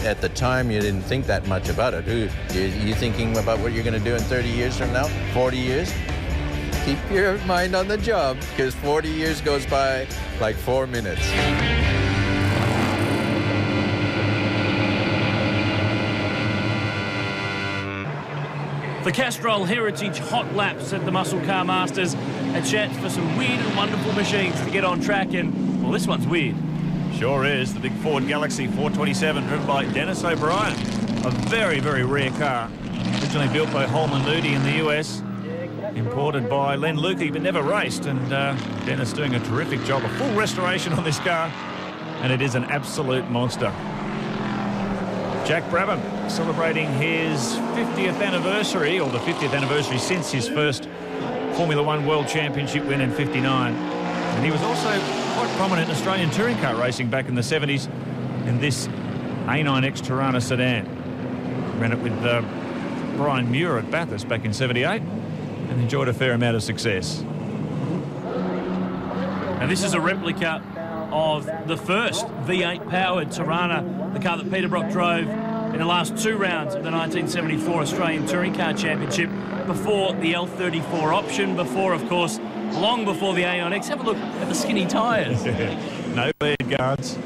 at the time you didn't think that much about it. You thinking about what you're going to do in 30 years from now, 40 years? Keep your mind on the job, because 40 years goes by like 4 minutes. The Castrol Heritage Hot Laps at the Muscle Car Masters, a chance for some weird and wonderful machines to get on track, and, well, this one's weird. Sure is. The big Ford Galaxy 427 driven by Dennis O'Brien. A very, very rare car. Originally built by Holman Moody in the US. Imported by Len Lukey, but never raced. And Dennis doing a terrific job. A full restoration on this car. And it is an absolute monster. Jack Brabham celebrating his 50th anniversary, or the 50th anniversary since his first Formula One World Championship win in '59. And he was also quite prominent in Australian touring car racing back in the 70s in this A9X Torana sedan. Ran it with Brian Muir at Bathurst back in '78 and enjoyed a fair amount of success. And this is a replica of the first V8-powered Torana, the car that Peter Brock drove in the last 2 rounds of the 1974 Australian Touring Car Championship, before the L34 option, before, of course, long before the A9X. Have a look at the skinny tyres. No lead guards.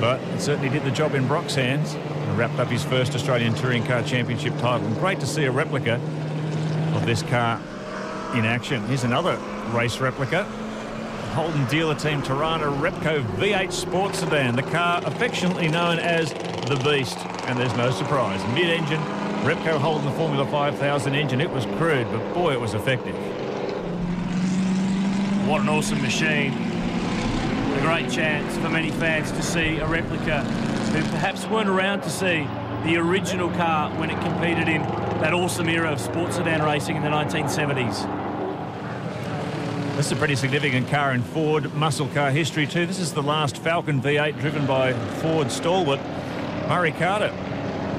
But it certainly did the job in Brock's hands and wrapped up his first Australian Touring Car Championship title. And great to see a replica of this car in action. Here's another race replica. Holden dealer team Torana Repco V8 Sports Sedan, the car affectionately known as the Beast. And there's no surprise. Mid-engine, Repco Holden the Formula 5000 engine. It was crude, but boy, it was effective. What an awesome machine. A great chance for many fans to see a replica who perhaps weren't around to see the original car when it competed in that awesome era of sports sedan racing in the 1970s. This is a pretty significant car in Ford muscle car history too. This is the last Falcon V8 driven by Ford stalwart Murray Carter.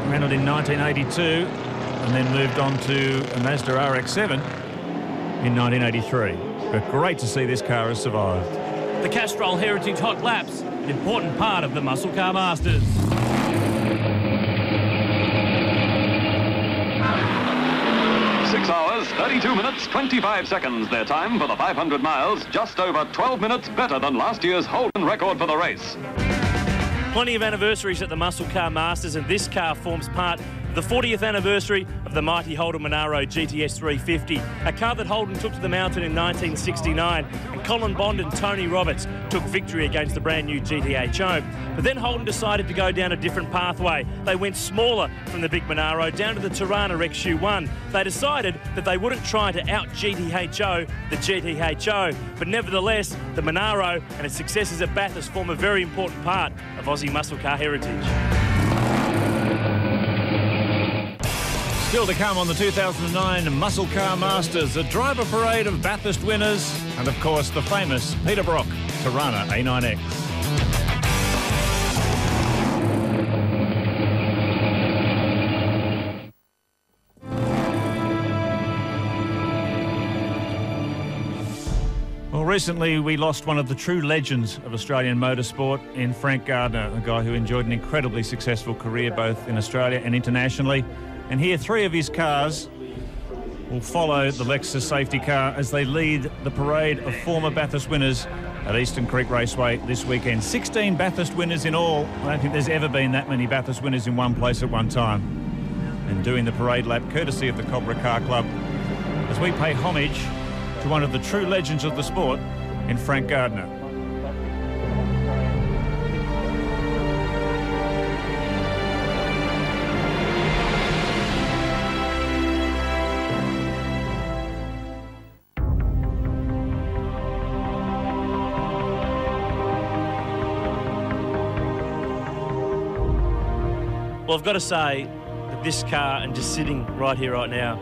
Ran it in 1982 and then moved on to a Mazda RX-7 in 1983. But great to see this car has survived. The Castrol Heritage Hot Laps, an important part of the Muscle Car Masters. 6 hours, 32 minutes, 25 seconds their time for the 500 miles, just over 12 minutes better than last year's Holden record for the race. Plenty of anniversaries at the Muscle Car Masters, and this car forms part of the 40th anniversary of the mighty Holden Monaro GTS 350, a car that Holden took to the mountain in 1969, and Colin Bond and Tony Roberts took victory against the brand new GTHO. But then Holden decided to go down a different pathway. They went smaller from the big Monaro down to the Torana XU1. They decided that they wouldn't try to out-GTHO the GTHO, but nevertheless, the Monaro and its successes at Bathurst form a very important part of Aussie muscle car heritage. Still to come on the 2009 Muscle Car Masters, a driver parade of Bathurst winners, and of course the famous Peter Brock Torana A9X. Well, recently we lost one of the true legends of Australian motorsport in Frank Gardner, a guy who enjoyed an incredibly successful career both in Australia and internationally. And here, 3 of his cars will follow the Lexus safety car as they lead the parade of former Bathurst winners at Eastern Creek Raceway this weekend. 16 Bathurst winners in all. I don't think there's ever been that many Bathurst winners in one place at one time. And doing the parade lap courtesy of the Cobra Car Club as we pay homage to one of the true legends of the sport in Frank Gardner. Well, I've got to say that this car, and just sitting right here right now,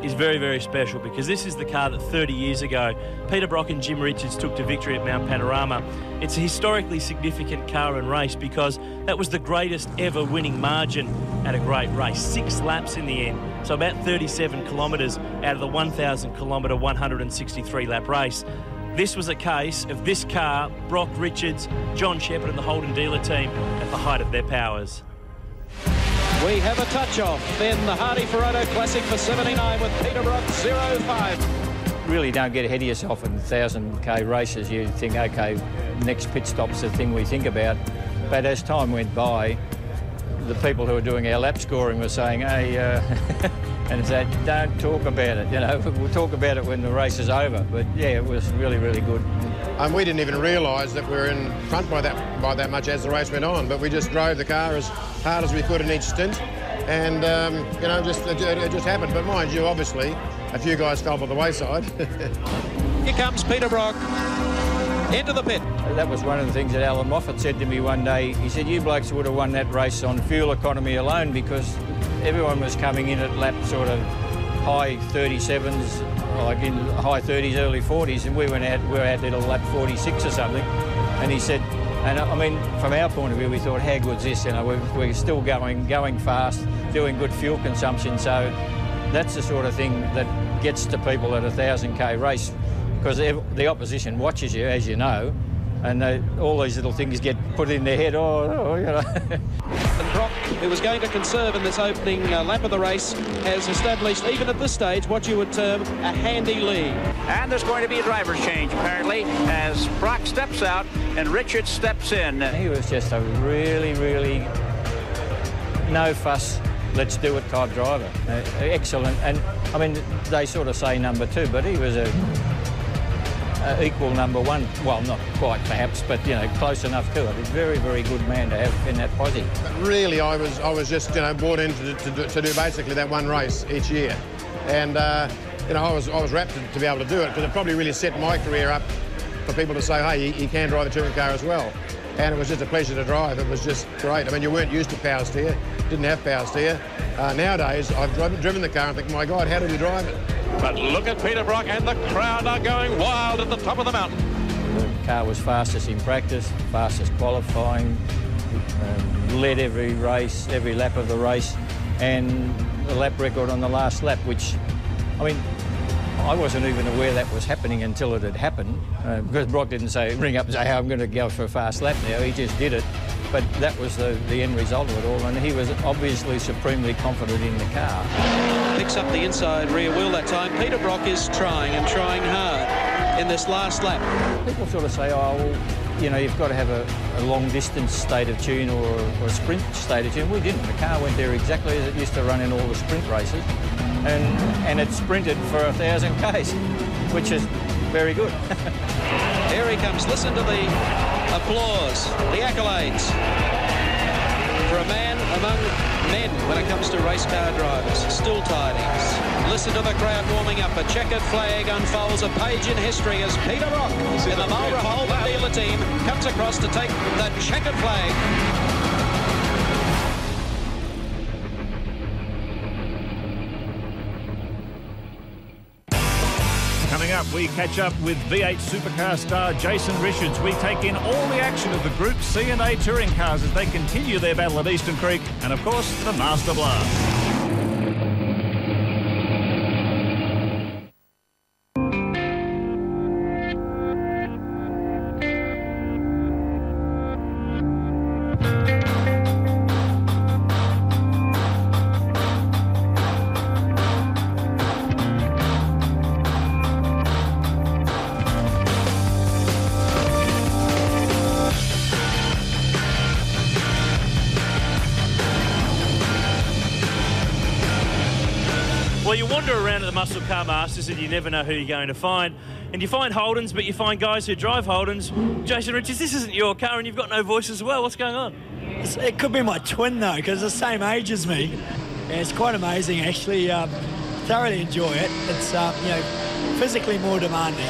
is very, very special, because this is the car that 30 years ago Peter Brock and Jim Richards took to victory at Mount Panorama. It's a historically significant car and race because that was the greatest ever winning margin at a great race. 6 laps in the end, so about 37 kilometres out of the 1,000 kilometre 163 lap race. This was a case of this car, Brock Richards, John Shepherd and the Holden dealer team at the height of their powers. We have a touch-off. Then the Hardy Ferrado Classic for 79 with Peter Brock 0-5. Really don't get ahead of yourself in 1,000k races. You think, OK, next pit stop's the thing we think about. But as time went by, the people who were doing our lap scoring were saying, hey, and said, don't talk about it, you know, we'll talk about it when the race is over. But yeah, it was really, really good. We didn't even realise that we were in front by that much as the race went on, but we just drove the car as hard as we could in each stint, and you know, it just happened. But mind you, obviously, a few guys fell by the wayside. Here comes Peter Brock into the pit. That was one of the things that Alan Moffat said to me one day. He said, you blokes would have won that race on fuel economy alone, because everyone was coming in at lap sort of high 37s, like in high 30s, early 40s, and we were out at lap 46 or something. And he said, and I mean, from our point of view, we thought, how good's this? You know, we're still going fast, doing good fuel consumption. So that's the sort of thing that gets to people at a 1,000k race, because the opposition watches you, as you know, and all these little things get put in their head. Oh you know. And Brock, who was going to conserve in this opening lap of the race, has established, even at this stage, what you would term a handy lead. And there's going to be a driver's change, apparently, as Brock steps out and Richards steps in. He was just a really, really no fuss, let's do it type driver. Excellent. And, I mean, they sort of say number 2, but he was a equal number 1. Well, not quite perhaps, but you know, close enough to it. He's a very, very good man to have in that posse. But really, I was just, you know, brought in to do basically that one race each year, and you know, I was rapt to be able to do it, because it probably really set my career up for people to say, hey, he can drive a touring car as well. And it was just a pleasure to drive. It was just great. I mean, you weren't used to power steer, didn't have power steer. Nowadays, I've driven the car and think, my God, how did he drive it? But look at Peter Brock, and the crowd are going wild at the top of the mountain. The car was fastest in practice, fastest qualifying, led every race, every lap of the race, and the lap record on the last lap, which, I mean, I wasn't even aware that was happening until it had happened, because Brock didn't ring up and say, hey, I'm going to go for a fast lap now. He just did it. But that was the end result of it all, and he was obviously supremely confident in the car. Picks up the inside rear wheel that time. Peter Brock is trying hard in this last lap. People sort of say, oh, well, you know, you've got to have a long-distance state of tune or a sprint state of tune. We didn't. The car went there exactly as it used to run in all the sprint races, and it sprinted for 1,000 k's, which is very good. Here he comes. Listen to the applause, the accolades for a man among men when it comes to race car drivers. Still tidings. Listen to the crowd warming up. A checkered flag unfolds, a page in history as Peter Brock in the Marlboro Holden dealer team comes across to take the checkered flag. Coming up, we catch up with V8 supercar star Jason Richards. We take in all the action of the Group C and A touring cars as they continue their battle at Eastern Creek, and of course, the Master Blast. Well, you wander around at the Muscle Car Masters and you never know who you're going to find. And you find Holdens, but you find guys who drive Holdens. Jason Richards, this isn't your car and you've got no voice as well. What's going on? It could be my twin, though, because the same age as me. Yeah, it's quite amazing, actually. Thoroughly enjoy it. It's, you know, physically more demanding.